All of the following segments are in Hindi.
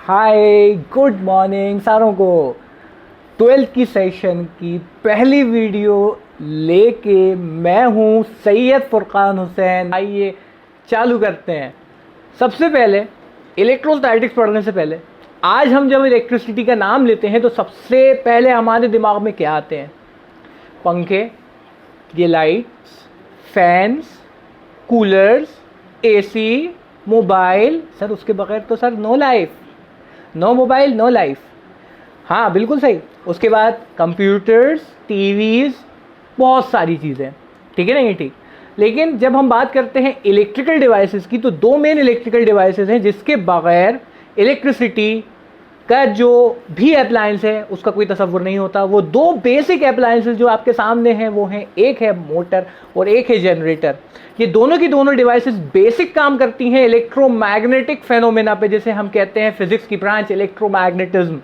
हाय गुड मॉर्निंग सारों को। 12th की सेशन की पहली वीडियो लेके मैं हूँ सैयद फुरकान हुसैन। आइए चालू करते हैं। सबसे पहले इलेक्ट्रोस्टैटिक्स पढ़ने से पहले आज हम जब इलेक्ट्रिसिटी का नाम लेते हैं तो सबसे पहले हमारे दिमाग में क्या आते हैं? पंखे, ये lights, fans, coolers, AC, mobile. Sir उसके बगैर तो sir no life, no mobile no life. हाँ बिल्कुल सही। उसके बाद कंप्यूटर्स, टीवीज़, बहुत सारी चीज़ें। ठीक है ना? ये ठीक। लेकिन जब हम बात करते हैं इलेक्ट्रिकल डिवाइसेस की तो दो मेन इलेक्ट्रिकल डिवाइसेस हैं जिसके बगैर इलेक्ट्रिसिटी का जो भी अप्लायंस है उसका कोई तसव्वुर नहीं होता। वो दो बेसिक अप्लायंसेस जो आपके सामने हैं वो हैं, एक है मोटर और एक है जनरेटर। ये दोनों की दोनों डिवाइसेस बेसिक काम करती हैं इलेक्ट्रोमैग्नेटिक फेनोमेना पे, जिसे हम कहते हैं फिजिक्स की ब्रांच इलेक्ट्रोमैग्नेटिज्म।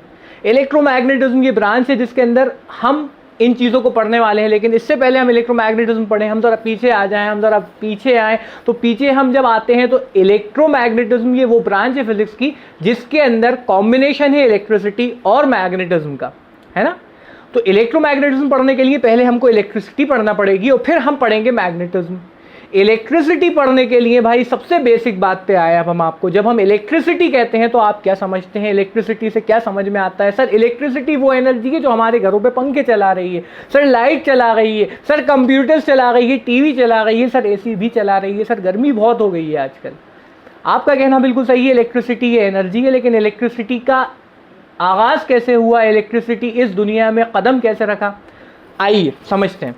इलेक्ट्रोमैग्नेटिज्म ये ब्रांच है जिसके अंदर हम इन चीज़ों को पढ़ने वाले हैं। लेकिन इससे पहले हम इलेक्ट्रोमैग्नेटिज्म पढ़ें, हम ज़रा पीछे आ जाएं, हम ज़रा पीछे आएँ। तो पीछे हम जब आते हैं तो इलेक्ट्रोमैग्नेटिज्म ये वो ब्रांच है फिजिक्स की जिसके अंदर कॉम्बिनेशन है इलेक्ट्रिसिटी और मैग्नेटिज्म का, है ना? तो इलेक्ट्रोमैग्नेटिज्म पढ़ने के लिए पहले हमको इलेक्ट्रिसिटी पढ़ना पड़ेगी और फिर हम पढ़ेंगे मैग्नेटिज्म। इलेक्ट्रिसिटी पढ़ने के लिए भाई सबसे बेसिक बात पे आए। अब हम आपको जब हम इलेक्ट्रिसिटी कहते हैं तो आप क्या समझते हैं? इलेक्ट्रिसिटी से क्या समझ में आता है? सर इलेक्ट्रिसिटी वो एनर्जी है जो हमारे घरों पे पंखे चला रही है, सर लाइट चला रही है, सर कंप्यूटर्स चला रही है, टीवी चला रही है, सर एसी भी चला रही है, सर गर्मी बहुत हो गई है आजकल। आपका कहना बिल्कुल सही है, इलेक्ट्रिसिटी ये एनर्जी है। लेकिन इलेक्ट्रिसिटी का आगाज़ कैसे हुआ? इलेक्ट्रिसिटी इस दुनिया में कदम कैसे रखा? आइए समझते हैं।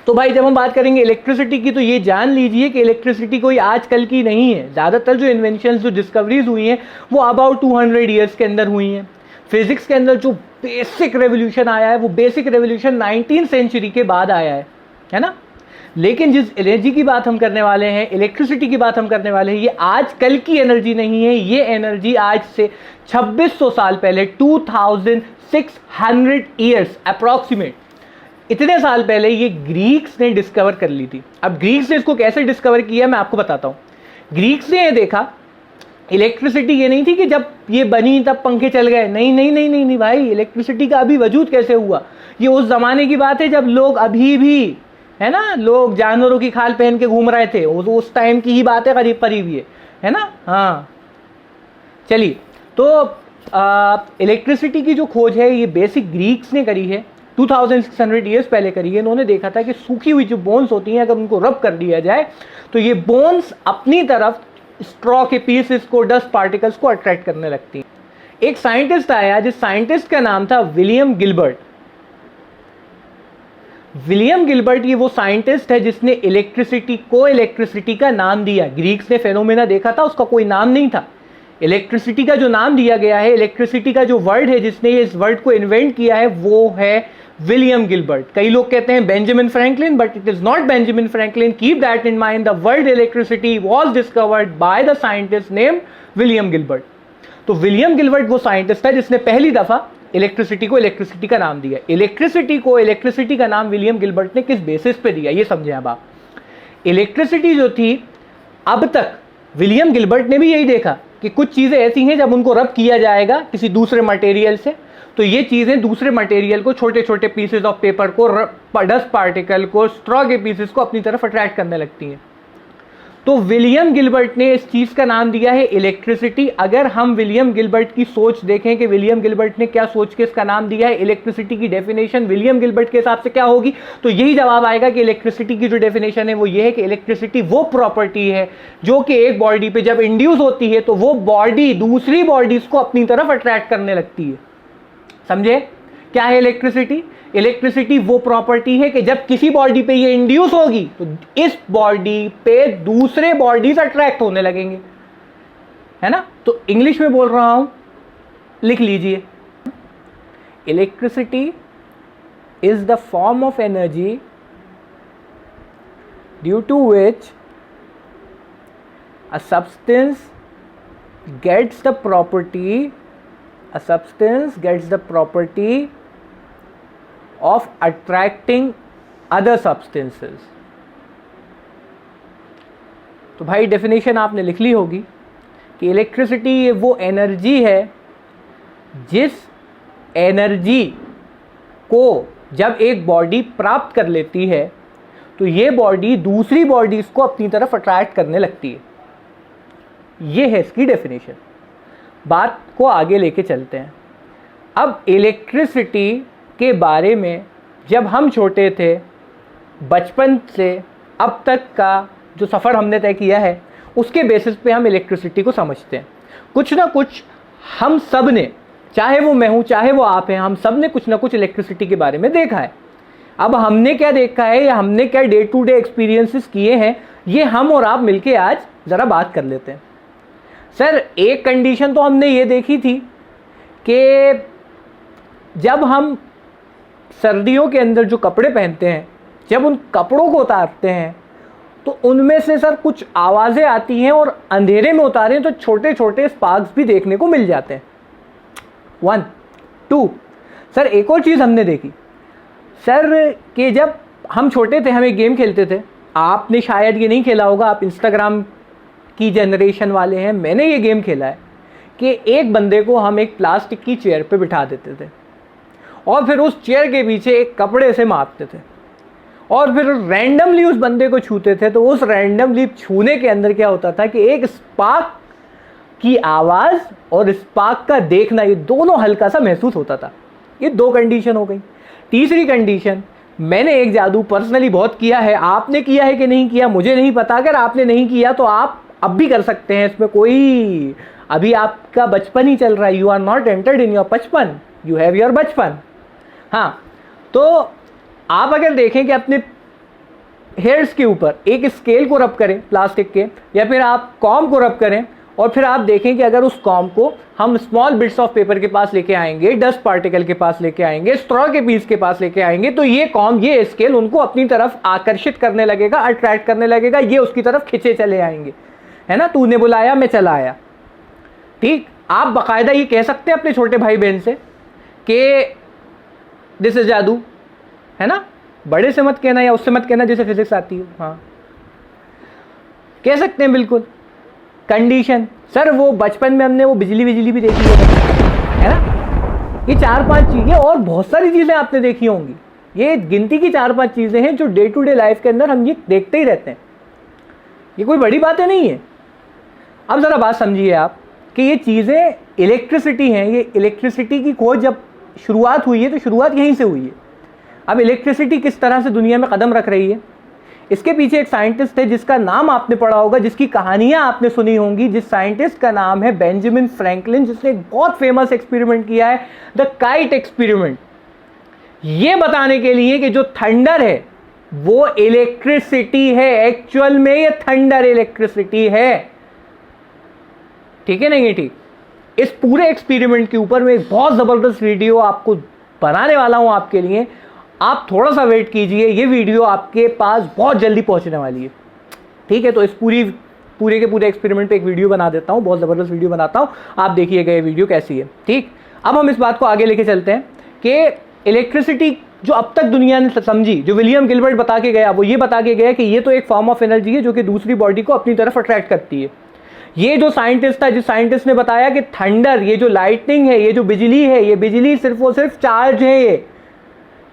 तो भाई जब हम बात करेंगे इलेक्ट्रिसिटी की तो ये जान लीजिए कि इलेक्ट्रिसिटी कोई आजकल की नहीं है। ज़्यादातर जो इन्वेंशंस, जो डिस्कवरीज हुई हैं वो अबाउट 200 ईयर्स के अंदर हुई हैं। फिजिक्स के अंदर जो बेसिक रेवोल्यूशन आया है वो बेसिक रेवोल्यूशन 19th सेंचुरी के बाद आया है ना? लेकिन जिस एनर्जी की बात हम करने वाले हैं, इलेक्ट्रिसिटी की बात हम करने वाले हैं, ये आजकल की एनर्जी नहीं है। ये एनर्जी आज से 2600 साल पहले, 2600 ईयर्स अप्रॉक्सीमेट, इतने साल पहले ये ग्रीक्स ने डिस्कवर कर ली थी। अब ग्रीक्स ने इसको कैसे डिस्कवर किया मैं आपको बताता हूँ। ग्रीक्स ने ये देखा, इलेक्ट्रिसिटी ये नहीं थी कि जब ये बनी तब पंखे चल गए। नहीं नहीं नहीं नहीं नहीं भाई, इलेक्ट्रिसिटी का अभी वजूद कैसे हुआ? ये उस ज़माने की बात है जब लोग अभी भी, है ना, लोग जानवरों की खाल पहन के घूम रहे थे। उस टाइम की ही बात है, करीब करीब ये, है ना? हाँ चलिए, तो इलेक्ट्रिसिटी की जो खोज है ये बेसिक ग्रीक्स ने करी है, 2600 ईयर्स पहले करी है। इन्होंने देखा था कि सूखी हुई जो बोन्स होती हैं अगर उनको रब कर दिया जाए तो ये बोन्स अपनी तरफ स्ट्रॉ के पीसेस को, डस्ट पार्टिकल्स को अट्रैक्ट करने लगती हैं। एक साइंटिस्ट आया जिस साइंटिस्ट का नाम था विलियम गिलबर्ट। विलियम गिलबर्ट ये वो साइंटिस्ट है जिसने इलेक्ट्रिसिटी का नाम दिया। ग्रीक्स ने फेनोमेना देखा था, उसका कोई नाम नहीं था। इलेक्ट्रिसिटी का जो नाम दिया गया है, इलेक्ट्रिसिटी का जो वर्ड है जिसने इस वर्ड को इन्वेंट किया है वो है विलियम गिलबर्ट। कई लोग कहते हैं Benjamin Franklin, but it is not Benjamin Franklin. Keep that in mind, the word electricity was discovered by the scientist name William Gilbert. तो विलियम गिलबर्ट वो साइंटिस्ट है जिसने पहली दफा इलेक्ट्रिसिटी को इलेक्ट्रिसिटी का नाम दिया। इलेक्ट्रिसिटी का नाम विलियम गिलबर्ट ने किस बेसिस पे दिया ये समझे। अब आप, इलेक्ट्रिसिटी जो थी अब तक विलियम गिलबर्ट ने भी यही देखा कि कुछ चीज़ें ऐसी हैं जब उनको रब किया जाएगा किसी दूसरे मटेरियल से तो ये चीज़ें दूसरे मटेरियल को, छोटे छोटे पीसेस ऑफ पेपर को, डस्ट पार्टिकल को, स्ट्रॉ के पीसेस को अपनी तरफ अट्रैक्ट करने लगती हैं। तो विलियम गिलबर्ट ने इस चीज़ का नाम दिया है इलेक्ट्रिसिटी। अगर हम विलियम गिलबर्ट की सोच देखें कि विलियम गिलबर्ट ने क्या सोच के इसका नाम दिया है, इलेक्ट्रिसिटी की डेफिनेशन विलियम गिलबर्ट के हिसाब से क्या होगी, तो यही जवाब आएगा कि इलेक्ट्रिसिटी की जो डेफिनेशन है वो ये है कि इलेक्ट्रिसिटी वो प्रॉपर्टी है जो कि एक बॉडी पे जब इंड्यूस होती है तो वो बॉडी दूसरी बॉडीज को अपनी तरफ अट्रैक्ट करने लगती है। समझे क्या है इलेक्ट्रिसिटी? इलेक्ट्रिसिटी वो प्रॉपर्टी है कि जब किसी बॉडी पे ये इंड्यूस होगी तो इस बॉडी पे दूसरे बॉडीज अट्रैक्ट होने लगेंगे, है ना? तो इंग्लिश में बोल रहा हूं, लिख लीजिए। Electricity is the form of energy due to which a substance gets the property of attracting other substances। तो भाई डेफिनेशन आपने लिख ली होगी कि इलेक्ट्रिसिटी वो एनर्जी है जिस एनर्जी को जब एक बॉडी प्राप्त कर लेती है तो ये बॉडी दूसरी बॉडीज को अपनी तरफ अट्रैक्ट करने लगती है। ये है इसकी डेफिनेशन। बात को आगे लेके चलते हैं। अब इलेक्ट्रिसिटी के बारे में जब हम छोटे थे, बचपन से अब तक का जो सफ़र हमने तय किया है उसके बेसिस पे हम इलेक्ट्रिसिटी को समझते हैं। कुछ ना कुछ हम सब ने, चाहे वो मैं हूँ चाहे वो आप हैं, हम सब ने कुछ ना कुछ इलेक्ट्रिसिटी के बारे में देखा है। अब हमने क्या देखा है या हमने क्या डे टू डे एक्सपीरियंसेस किए हैं, ये हम और आप मिलके आज ज़रा बात कर लेते हैं। सर, एक कंडीशन तो हमने ये देखी थी कि जब हम सर्दियों के अंदर जो कपड़े पहनते हैं, जब उन कपड़ों को उतारते हैं तो उनमें से सर कुछ आवाज़ें आती हैं और अंधेरे में उतारें तो छोटे छोटे स्पार्क्स भी देखने को मिल जाते हैं। 1 2 सर, एक और चीज़ हमने देखी सर कि जब हम छोटे थे हम एक गेम खेलते थे। आपने शायद ये नहीं खेला होगा, आप इंस्टाग्राम की जनरेशन वाले हैं। मैंने ये गेम खेला है कि एक बंदे को हम एक प्लास्टिक की चेयर पे बिठा देते थे और फिर उस चेयर के पीछे एक कपड़े से मारते थे और फिर रैंडमली उस बंदे को छूते थे। तो उस रैंडमली छूने के अंदर क्या होता था कि एक स्पार्क की आवाज़ और स्पार्क का देखना, ये दोनों हल्का सा महसूस होता था। ये 2 कंडीशन हो गई। तीसरी कंडीशन, मैंने एक जादू पर्सनली बहुत किया है। आपने किया है कि नहीं किया मुझे नहीं पता। अगर आपने नहीं किया तो आप अब भी कर सकते हैं, इसमें कोई, अभी आपका बचपन ही चल रहा है। You are not entered in your bachpan, you have your bachpan. हाँ, तो आप अगर देखें कि अपने हेयर्स के ऊपर एक स्केल को रब करें प्लास्टिक के, या फिर आप कॉम को रब करें और फिर आप देखें कि अगर उस कॉम को हम स्मॉल बिट्स ऑफ पेपर के पास लेके आएंगे, डस्ट पार्टिकल के पास लेके आएंगे, स्ट्रॉ के पीस के पास लेके आएंगे, तो ये कॉम, ये स्केल उनको अपनी तरफ आकर्षित करने लगेगा, अट्रैक्ट करने लगेगा, ये उसकी तरफ खिंचे चले आएंगे। है ना, तूने बुलाया मैं चला आया। ठीक, आप बाकायदा ये कह सकते हैं अपने छोटे भाई बहन से कि दिस इज जादू, है ना। बड़े से मत कहना या उससे मत कहना जिसे फिजिक्स आती हो। हाँ, कह सकते हैं बिल्कुल। कंडीशन, सर वो बचपन में हमने वो बिजली भी देखी है ना। ये 4-5 चीज़ें और बहुत सारी चीज़ें आपने देखी होंगी। ये गिनती की 4-5 चीज़ें हैं जो डे टू डे लाइफ के अंदर हम ये देखते ही रहते हैं। ये कोई बड़ी बातें नहीं है। अब ज़रा बात समझिए आप कि ये चीज़ें इलेक्ट्रिसिटी हैं। ये इलेक्ट्रिसिटी की खोज जब शुरुआत हुई है तो शुरुआत यहीं से हुई है। अब इलेक्ट्रिसिटी किस तरह से दुनिया में कदम रख रही है, इसके पीछे एक साइंटिस्ट है जिसका नाम आपने पढ़ा होगा, जिसकी कहानियां आपने सुनी होंगी। जिस साइंटिस्ट का नाम है बेंजामिन फ्रैंकलिन, जिसने एक बहुत फेमस एक्सपेरिमेंट किया है, द काइट एक्सपेरिमेंट। ये बताने के लिए कि जो थंडर है वो इलेक्ट्रिसिटी है। एक्चुअल में ये थंडर इलेक्ट्रिसिटी है। ठीक है नहीं ठीक। इस पूरे एक्सपेरिमेंट के ऊपर मैं एक बहुत जबरदस्त वीडियो आपको बनाने वाला हूं आपके लिए। आप थोड़ा सा वेट कीजिए, ये वीडियो आपके पास बहुत जल्दी पहुंचने वाली है। ठीक है, तो इस पूरे के पूरे एक्सपेरिमेंट पे एक वीडियो बना देता हूं, बहुत ज़बरदस्त वीडियो बनाता हूं। आप देखिएगा ये वीडियो कैसी है। ठीक, अब हम इस बात को आगे लेके चलते हैं कि इलेक्ट्रिसिटी जो अब तक दुनिया ने समझी, जो विलियम गिलबर्ट बता के गया, वो ये बता के गया कि ये तो एक फॉर्म ऑफ एनर्जी है जो कि दूसरी बॉडी को अपनी तरफ अट्रैक्ट करती है। ये जो साइंटिस्ट था, जिस साइंटिस्ट ने बताया कि थंडर, ये जो लाइटनिंग है, ये जो बिजली है, ये बिजली सिर्फ और सिर्फ चार्ज है।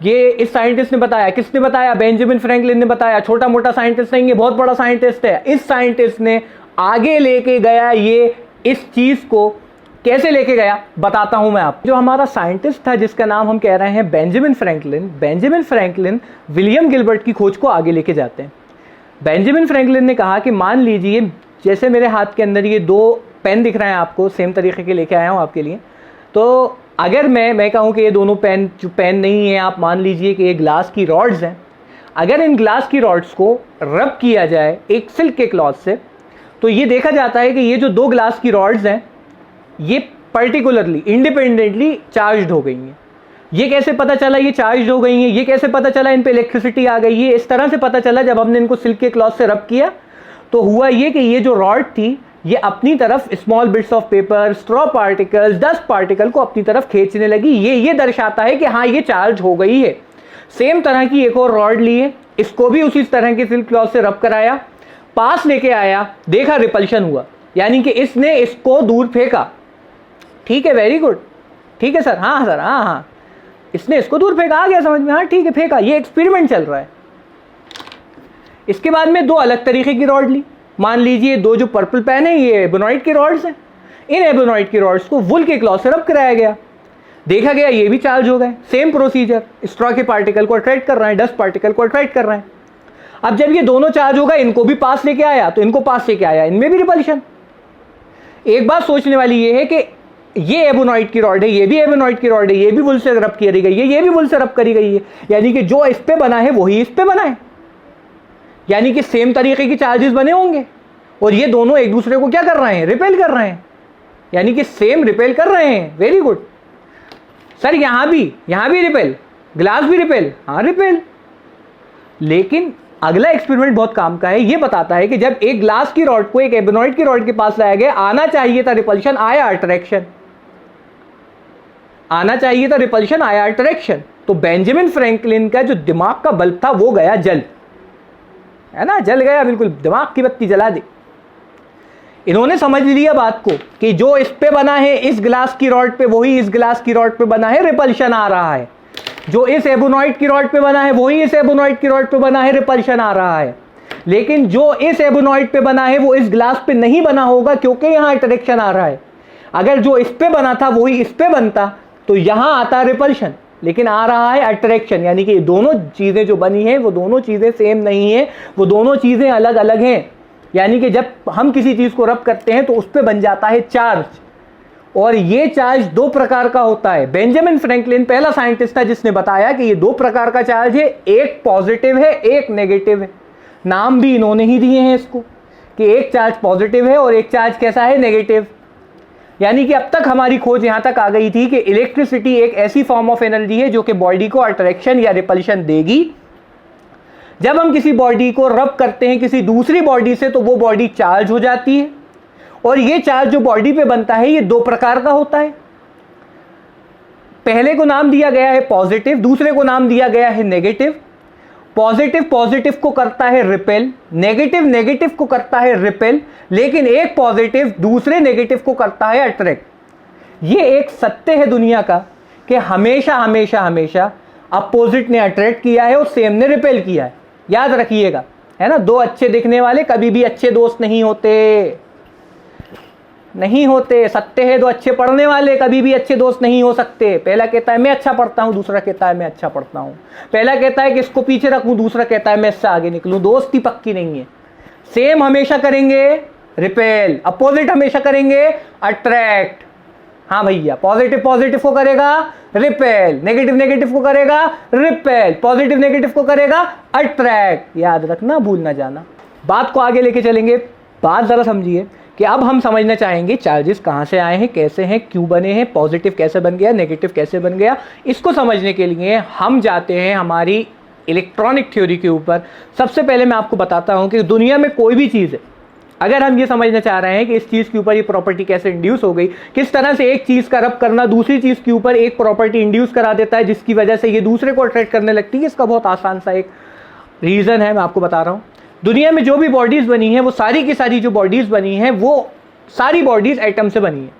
ये इस साइंटिस्ट ने बताया। किसने बताया? बेंजामिन फ्रैंकलिन ने बताया। छोटा मोटा साइंटिस्ट नहीं है, बहुत बड़ा साइंटिस्ट है। इस साइंटिस्ट ने आगे लेके गया ये इस चीज को। कैसे लेके गया बताता हूं मैं आपको। जो हमारा साइंटिस्ट था जिसका नाम हम कह रहे हैं बेंजामिन फ्रैंकलिन विलियम गिलबर्ट की खोज को आगे लेके जाते हैं। बेंजामिन फ्रैंकलिन ने कहा कि मान लीजिए जैसे मेरे हाथ के अंदर ये 2 पेन दिख रहे हैं आपको, सेम तरीके के लेके आया हूं आपके लिए। तो अगर मैं कहूं कि ये दोनों पेन जो पेन नहीं है, आप मान लीजिए कि ये ग्लास की रॉड्स हैं। अगर इन ग्लास की रॉड्स को रब किया जाए एक सिल्क के क्लॉथ से, तो ये देखा जाता है कि ये जो 2 ग्लास की रॉड्स हैं ये पर्टिकुलरली इंडिपेंडेंटली चार्ज्ड हो गई हैं। ये कैसे पता चला ये चार्ज्ड हो गई हैं? ये कैसे पता चला इन पे इलेक्ट्रिसिटी आ गई है? इस तरह से पता चला जब हमने इनको सिल्क के क्लॉथ से रब किया तो हुआ ये कि ये जो रॉड थी ये अपनी तरफ small bits of paper, straw particles, dust particle को अपनी तरफ खींचने लगी। ये दर्शाता है कि हाँ ये चार्ज हो गई है। सेम तरह की एक और रॉड लिए, इसको भी उसी तरह के सिल्क क्लॉथ से रब कराया, पास लेके आया, देखा रिपल्शन हुआ, यानी कि इसने इसको दूर फेंका। ठीक है, वेरी गुड। ठीक है सर, हाँ सर, हाँ हाँ, इसने इसको दूर फेंका, आ गया समझ में, हाँ ठीक है फेंका, ये एक्सपेरिमेंट चल रहा है। इसके बाद में दो अलग तरीके की रॉड ली, मान लीजिए दो जो पर्पल पेन है ये एबोनॉइड के रॉड्स हैं, इन एबोनॉइड के रॉड्स को वुल के क्लॉथ से रब कराया गया, देखा गया ये भी चार्ज हो गए। सेम प्रोसीजर, स्ट्रॉ के पार्टिकल को अट्रैक्ट कर रहे हैं, डस्ट पार्टिकल को अट्रैक्ट कर रहे हैं। अब जब ये दोनों चार्ज होगा, इनको भी पास लेके आया तो इनको पास लेके आया, इनमें भी रिपल्शन। एक बात सोचने वाली ये है कि ये एबोनॉइड की रॉड है, ये भी एबोनॉइड की रॉड है, ये भी वुल से रब करी गई है, ये भी वुल से रब करी गई है, यानी कि जो इस पे बना है वही इस पे बना है, यानी कि सेम तरीके के चार्जेस बने होंगे, और ये दोनों एक दूसरे को क्या कर रहे हैं, रिपेल कर रहे हैं, यानी कि सेम रिपेल कर रहे हैं। वेरी गुड सर, यहां भी रिपेल, ग्लास भी रिपेल, हाँ रिपेल। लेकिन अगला एक्सपेरिमेंट बहुत काम का है, ये बताता है कि जब एक ग्लास की रॉड को एक एबोनॉइड की रॉड के पास लाया गया, आना चाहिए था रिपल्शन, आया अट्रैक्शन, आना चाहिए था रिपल्शन, आया अट्रैक्शन। तो बेंजामिन फ्रैंकलिन का जो दिमाग का बल्ब था वो गया जल, है ना, जल गया बिल्कुल, दिमाग की बत्ती जला दी। इन्होंने समझ लिया बात को कि जो इस पे बना है इस ग्लास की रॉड पे, वही इस ग्लास की रॉड पे बना है, रिपल्शन आ रहा है। जो इस एबोनॉइड की रॉड पे बना है वही इस एबोनॉइड की रॉड पे बना है, रिपल्शन आ रहा है। लेकिन जो इस एबोनॉइड पे बना है वो इस ग्लास पे नहीं बना होगा, क्योंकि यहां अट्रैक्शन आ रहा है। अगर जो इस पे बना था वही इस पे बनता तो यहां आता रिपल्शन, लेकिन आ रहा है अट्रैक्शन, यानी कि दोनों चीजें जो बनी हैं वो दोनों चीजें सेम नहीं है, वो दोनों चीजें अलग अलग हैं। यानी कि जब हम किसी चीज को रब करते हैं तो उस पर बन जाता है चार्ज, और ये चार्ज दो प्रकार का होता है। बेंजामिन फ्रैंकलिन पहला साइंटिस्ट था जिसने बताया कि ये दो प्रकार का चार्ज है, एक पॉजिटिव है, एक नेगेटिव है। नाम भी इन्होंने ही दिए हैं इसको कि एक चार्ज पॉजिटिव है और एक चार्ज कैसा है, नेगेटिव। यानी कि अब तक हमारी खोज यहां तक आ गई थी कि इलेक्ट्रिसिटी एक ऐसी फॉर्म ऑफ एनर्जी है जो कि बॉडी को अट्रैक्शन या रिपल्शन देगी। जब हम किसी बॉडी को रब करते हैं किसी दूसरी बॉडी से तो वो बॉडी चार्ज हो जाती है, और ये चार्ज जो बॉडी पे बनता है ये दो प्रकार का होता है। पहले को नाम दिया गया है पॉजिटिव, दूसरे को नाम दिया गया है नेगेटिव। पॉजिटिव पॉजिटिव को करता है रिपेल, नेगेटिव नेगेटिव को करता है रिपेल, लेकिन एक पॉजिटिव दूसरे नेगेटिव को करता है अट्रैक्ट। ये एक सत्य है दुनिया का कि हमेशा हमेशा हमेशा अपोजिट ने अट्रैक्ट किया है और सेम ने रिपेल किया है। याद रखिएगा, है ना, दो अच्छे दिखने वाले कभी भी अच्छे दोस्त नहीं होते, नहीं होते। सत्य है, दो अच्छे पढ़ने वाले कभी भी अच्छे दोस्त नहीं हो सकते। पहला कहता है मैं अच्छा पढ़ता हूं, दूसरा कहता है मैं अच्छा पढ़ता हूं। पहला कहता है कि इसको पीछे रखूं, दूसरा कहता है मैं इससे आगे निकलूं। दोस्ती पक्की नहीं है। सेम हमेशा करेंगे रिपेल, अपोजिट हमेशा करेंगे अट्रैक्ट। हाँ भैया, पॉजिटिव पॉजिटिव को करेगा रिपेल, नेगेटिव नेगेटिव को करेगा रिपेल, पॉजिटिव नेगेटिव को करेगा अट्रैक्ट। याद रखना, भूल ना जाना। बात को आगे लेके चलेंगे। बात जरा समझिए कि अब हम समझना चाहेंगे चार्जेस कहाँ से आए हैं, कैसे हैं, क्यों बने हैं, पॉजिटिव कैसे बन गया, नेगेटिव कैसे बन गया। इसको समझने के लिए हम जाते हैं हमारी इलेक्ट्रॉनिक थ्योरी के ऊपर। सबसे पहले मैं आपको बताता हूँ कि दुनिया में कोई भी चीज़ है, अगर हम ये समझना चाह रहे हैं कि इस चीज़ के ऊपर ये प्रॉपर्टी कैसे इंड्यूस हो गई, किस तरह से एक चीज़ का रब करना दूसरी चीज़ के ऊपर एक प्रॉपर्टी इंड्यूस करा देता है जिसकी वजह से ये दूसरे को अट्रैक्ट करने लगती है, इसका बहुत आसान सा एक रीज़न है, मैं आपको बता रहा हूँ। दुनिया में जो भी बॉडीज़ बनी हैं वो सारी की सारी जो बॉडीज़ बनी हैं वो सारी बॉडीज़ एटम से बनी है।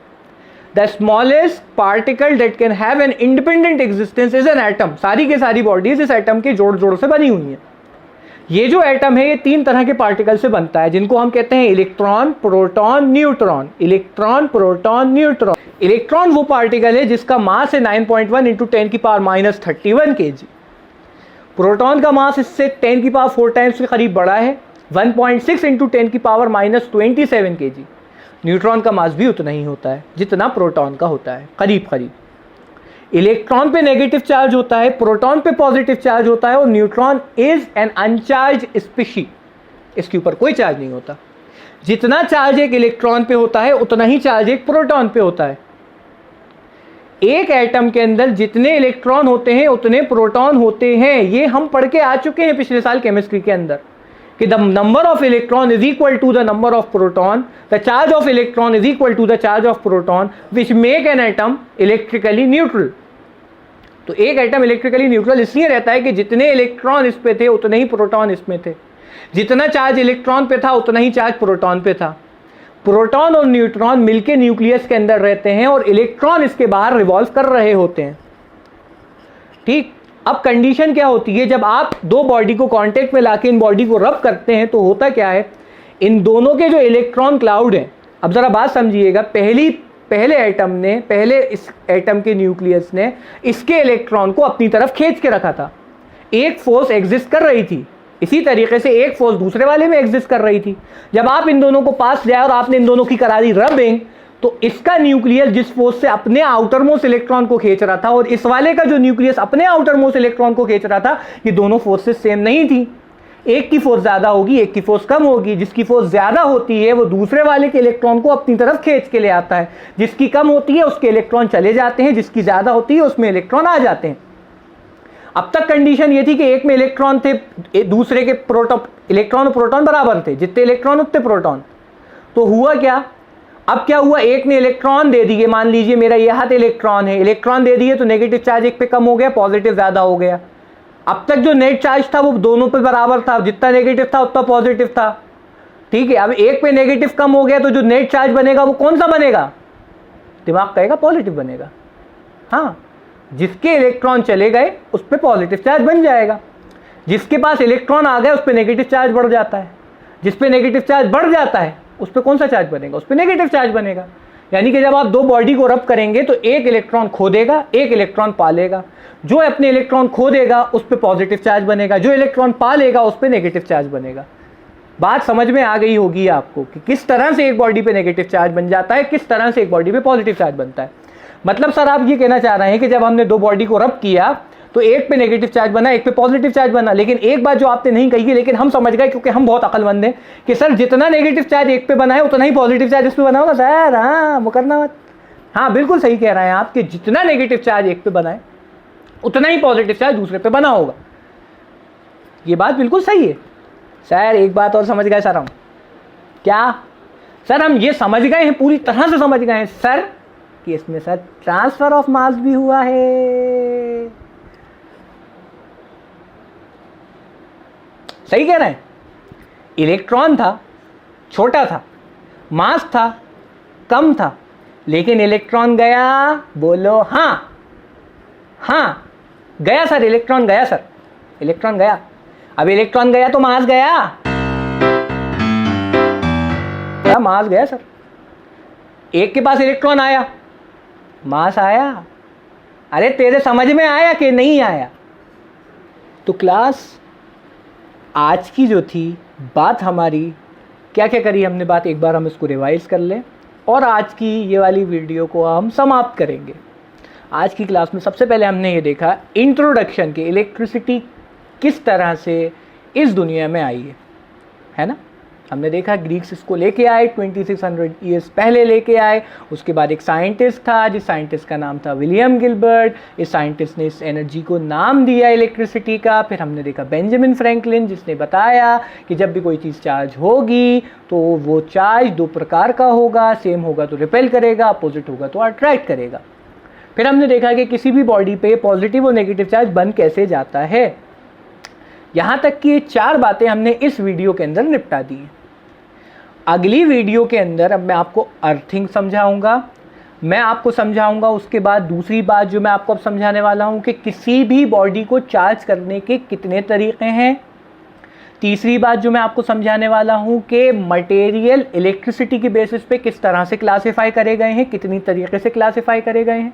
The smallest particle date can have an independent existence is an atom. सारी की सारी बॉडीज़ इस एटम के जोड़ जोड़ से बनी हुई हैं। ये जो एटम है ये तीन तरह के पार्टिकल से बनता है जिनको हम कहते हैं electron, proton, neutron. Electron, proton, neutron. Electron वो पार्टिकल है जिसका मास है 9.1 × 10⁻³ kg। प्रोटॉन का मास इससे 10⁴ टाइम्स के करीब बड़ा है, 1.6 × 10⁻27 kg। न्यूट्रॉन का मास भी उतना ही होता है जितना प्रोटॉन का होता है, करीब करीब। इलेक्ट्रॉन पे नेगेटिव चार्ज होता है, प्रोटॉन पे पॉजिटिव चार्ज होता है, और न्यूट्रॉन इज एन अनचार्ज स्पीशी। इसके ऊपर कोई चार्ज नहीं होता। जितना चार्ज एक इलेक्ट्रॉन पे होता है उतना ही चार्ज एक प्रोटॉन पे होता है। एक एटम के अंदर जितने इलेक्ट्रॉन होते हैं उतने प्रोटॉन होते हैं। ये हम पढ़ के आ चुके हैं पिछले साल केमिस्ट्री के अंदर कि the number of electron is equal to the number of proton, the charge of electron is equal to the charge of proton, which make an atom electrically neutral. तो एक एटम इलेक्ट्रिकली न्यूट्रल इसलिए रहता है कि जितने इलेक्ट्रॉन इस पे थे उतने ही प्रोटॉन इसमें थे, जितना चार्ज इलेक्ट्रॉन पे था उतना ही चार्ज प्रोटॉन पे था। प्रोटॉन और न्यूट्रॉन मिलके न्यूक्लियस के अंदर रहते हैं और इलेक्ट्रॉन इसके बाहर रिवॉल्व कर रहे होते हैं। ठीक, अब कंडीशन क्या होती है, जब आप दो बॉडी को कांटेक्ट में लाके इन बॉडी को रब करते हैं तो होता क्या है, इन दोनों के जो इलेक्ट्रॉन क्लाउड हैं, अब जरा बात समझिएगा, पहले इस एटम के न्यूक्लियस ने इसके इलेक्ट्रॉन को अपनी तरफ खींच के रखा था, एक फोर्स एग्जिस्ट कर रही थी, इसी तरीके से एक फोर्स दूसरे वाले में एग्जिस्ट कर रही थी। जब आप इन दोनों को पास जाए और आपने इन दोनों की करा दी रबिंग, तो इसका न्यूक्लियस जिस फोर्स से अपने आउटर मोस्ट इलेक्ट्रॉन को खींच रहा था और इस वाले का जो न्यूक्लियस अपने आउटर मोस्ट इलेक्ट्रॉन को खींच रहा था, ये दोनों फोर्सेस सेम नहीं थी। एक की फोर्स ज्यादा होगी, एक की फोर्स कम होगी। जिसकी फोर्स ज्यादा होती है वो दूसरे वाले के इलेक्ट्रॉन को अपनी तरफ खींच के ले आता है, जिसकी कम होती है उसके इलेक्ट्रॉन चले जाते हैं, जिसकी ज्यादा होती है उसमें इलेक्ट्रॉन आ जाते हैं। अब तक कंडीशन ये थी कि एक में इलेक्ट्रॉन थे, दूसरे के इलेक्ट्रॉन और प्रोटॉन बराबर थे, जितने इलेक्ट्रॉन उतने प्रोटॉन। तो हुआ क्या, अब क्या हुआ, एक ने इलेक्ट्रॉन दे दिए, मान लीजिए मेरा ये हाथ इलेक्ट्रॉन है, इलेक्ट्रॉन दे दिए तो नेगेटिव चार्ज एक पे कम हो गया, पॉजिटिव ज्यादा हो गया। अब तक जो नेट चार्ज था वो दोनों पे बराबर था, जितना नेगेटिव था उतना पॉजिटिव था। ठीक है, अब एक पे नेगेटिव कम हो गया तो जो नेट चार्ज बनेगा वो कौन सा बनेगा, दिमाग कहेगा पॉजिटिव बनेगा। हाँ, जिसके इलेक्ट्रॉन चले गए उस पर पॉजिटिव चार्ज बन जाएगा, जिसके पास इलेक्ट्रॉन आ गए उस पर नेगेटिव चार्ज बढ़ जाता है, जिस पे नेगेटिव चार्ज बढ़ जाता है उस पर कौन सा चार्ज बनेगा, उस पर नेगेटिव चार्ज बनेगा। यानी कि जब आप दो बॉडी को रब करेंगे तो एक इलेक्ट्रॉन खो देगा, एक इलेक्ट्रॉन पा लेगा। जो अपने इलेक्ट्रॉन खो देगा उस पर पॉजिटिव चार्ज बनेगा, जो इलेक्ट्रॉन पा लेगा उस पर नेगेटिव चार्ज बनेगा। बात समझ में आ गई होगी आपको कि किस तरह से एक बॉडी पे नेगेटिव चार्ज बन जाता है, किस तरह से एक बॉडी पे पॉजिटिव चार्ज बनता है। मतलब सर आप ये कहना चाह रहे हैं कि जब हमने दो बॉडी को रब किया तो एक पे नेगेटिव चार्ज बना, एक पे पॉजिटिव चार्ज बना। लेकिन एक बात जो आपने नहीं कही है, लेकिन हम समझ गए क्योंकि हम बहुत अकलमंद हैं, कि सर जितना नेगेटिव चार्ज एक पे बना है उतना ही पॉजिटिव चार्ज इस पे बना होगा सर। हाँ, मुकरना मत, हाँ बिल्कुल सही कह रहे हैं आप कि जितना नेगेटिव चार्ज एक पे बना है उतना ही पॉजिटिव चार्ज दूसरे पे बना होगा। ये बात बिल्कुल सही है सर। एक बात और समझ गए सर हम, क्या सर हम ये समझ गए हैं, पूरी तरह से समझ गए हैं सर कि इसमें सर ट्रांसफर ऑफ मास भी हुआ है। सही कह रहे हैं, इलेक्ट्रॉन था, छोटा था, मास था, कम था, लेकिन इलेक्ट्रॉन गया, बोलो हाँ, हाँ गया सर, इलेक्ट्रॉन गया सर, इलेक्ट्रॉन गया। अब इलेक्ट्रॉन गया तो मास गया, क्या मास गया सर। एक के पास इलेक्ट्रॉन आया, मास आया। अरे तेरे समझ में आया कि नहीं आया। तो क्लास आज की जो थी बात हमारी, क्या क्या करी हमने बात, एक बार हम इसको रिवाइज कर लें और आज की ये वाली वीडियो को हम समाप्त करेंगे। आज की क्लास में सबसे पहले हमने ये देखा इंट्रोडक्शन के इलेक्ट्रिसिटी किस तरह से इस दुनिया में आई है ना। हमने देखा ग्रीक्स इसको लेके आए, 2600 ईयर्स पहले लेके आए। उसके बाद एक साइंटिस्ट था, जिस साइंटिस्ट का नाम था विलियम गिलबर्ट। इस साइंटिस्ट ने इस एनर्जी को नाम दिया इलेक्ट्रिसिटी का। फिर हमने देखा बेंजामिन फ्रैंकलिन, जिसने बताया कि जब भी कोई चीज़ चार्ज होगी तो वो चार्ज दो प्रकार का होगा, सेम होगा तो रिपेल करेगा, अपोजिट होगा तो अट्रैक्ट करेगा। फिर हमने देखा कि किसी भी बॉडी पे पॉजिटिव और नेगेटिव चार्ज बन कैसे जाता है। यहाँ तक कि ये 4 बातें हमने इस वीडियो के अंदर निपटा दी। अगली वीडियो के अंदर अब मैं आपको अर्थिंग समझाऊंगा, मैं आपको समझाऊंगा उसके बाद दूसरी बात जो मैं आपको अब समझाने वाला हूँ कि किसी भी बॉडी को चार्ज करने के कितने तरीक़े हैं। तीसरी बात जो मैं आपको समझाने वाला हूँ कि मटेरियल इलेक्ट्रिसिटी के बेसिस पे किस तरह से क्लासिफाई करे गए हैं, कितनी तरीके से क्लासिफाई करे गए हैं।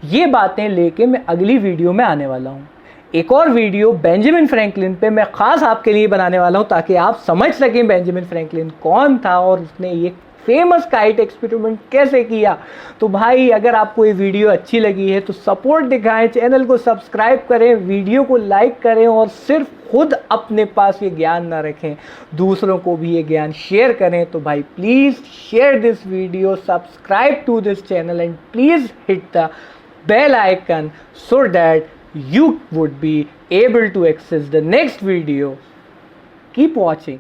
ये बातें लेके मैं अगली वीडियो में आने वाला हूँ। एक और वीडियो बेंजामिन फ्रैंकलिन पे मैं ख़ास आपके लिए बनाने वाला हूँ ताकि आप समझ सकें बेंजामिन फ्रैंकलिन कौन था और उसने ये फेमस काइट एक्सपेरिमेंट कैसे किया। तो भाई अगर आपको ये वीडियो अच्छी लगी है तो सपोर्ट दिखाएं, चैनल को सब्सक्राइब करें, वीडियो को लाइक करें और सिर्फ खुद अपने पास ये ज्ञान ना रखें, दूसरों को भी ये ज्ञान शेयर करें। तो भाई please share this video, subscribe to this channel and please hit the bell icon so that you would be able to access the next video. Keep watching.